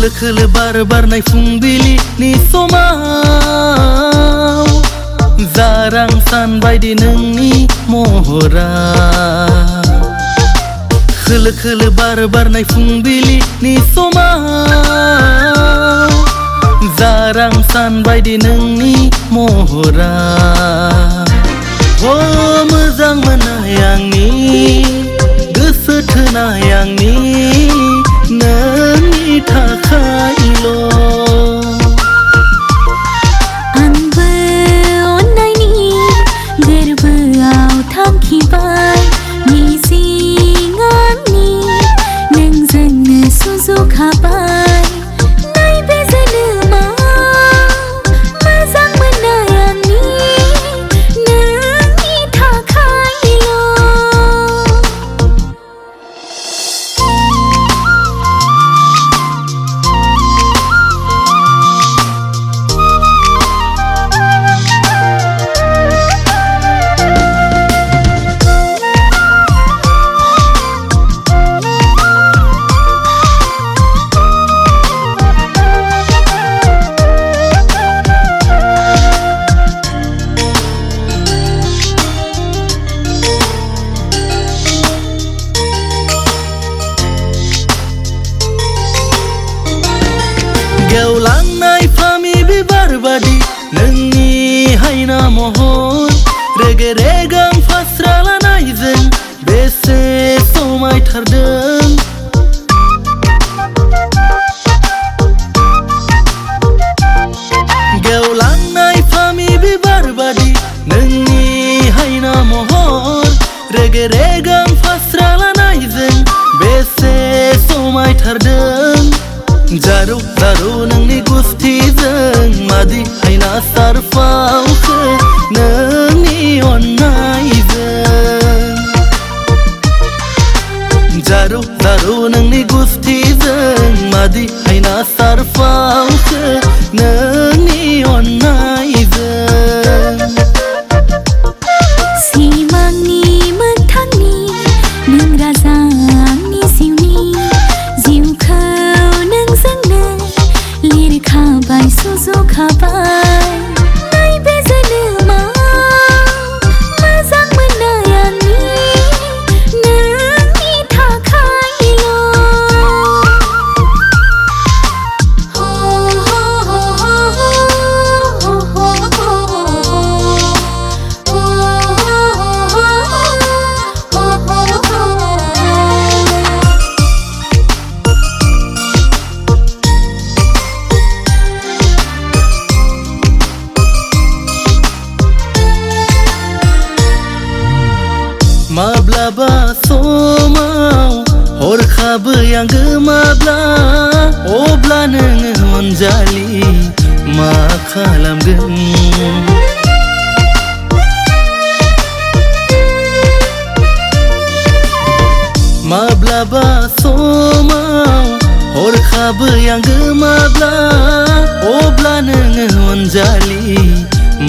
खोलो खोलो बार बारनाय फुंबिलिनि समाव जारां सान बायदि नोंनि महरा खोलो खोलो बार बारनाय फुंबिलिनि समाव जारां सान बायदि नोंनि महरा मोजां मोननाय आंनि गोसो थोनाय आंनि नोंनि थाखायल' आंबो अननायनि गोरबोआव थांखिबाय मिजिं आंनि नोंजोंनो सुजुखाबाय नैबे जोनोमाव मोजां मोननाय आंनि नोंनि थाखायल' गेवलांनाय फामि बिबार बादि नोंनि हायना महर रेगे रेगां फास्रा लानायजों बेसे समायथारदों गेवलांनाय फामि बिबार बादि नोंनि हायना महर रेगे रेगां फास्रा लानायजों बेसे समायथारदों जारौ जारौ नोंनि गुस्थिजों मादि हायना सारफावखो नोंनि अननायजों जारौ जारौ नोंनि गुस्थिजों मादि हायना सारफावखो नोंनि अननायजों सिमांनि मोगथांनि नों राजा आंनि जिउनि जिउखौ नोंजोंनो लिरखाबाय सुजुखाबाय नैबे जोनोमाव मोजां मोननाय आंनि नोंनि थाखायल' माब्लाबा समाव हरखाबै आं गोमाब्ला अब्ला नोङो अनजालि मा खालामगोन माब्लाबा समाव हरखाबै आं गोमाब्ला अब्ला नोङो अनजालि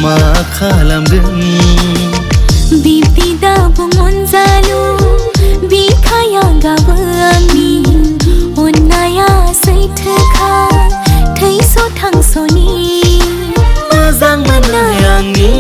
मा खालामगोन बिब्दि दाबुं अनजालु बिखाया गाबो आंनि अननाया सैथोखा थैस' थांस'नि मोजां मोननाय आंनि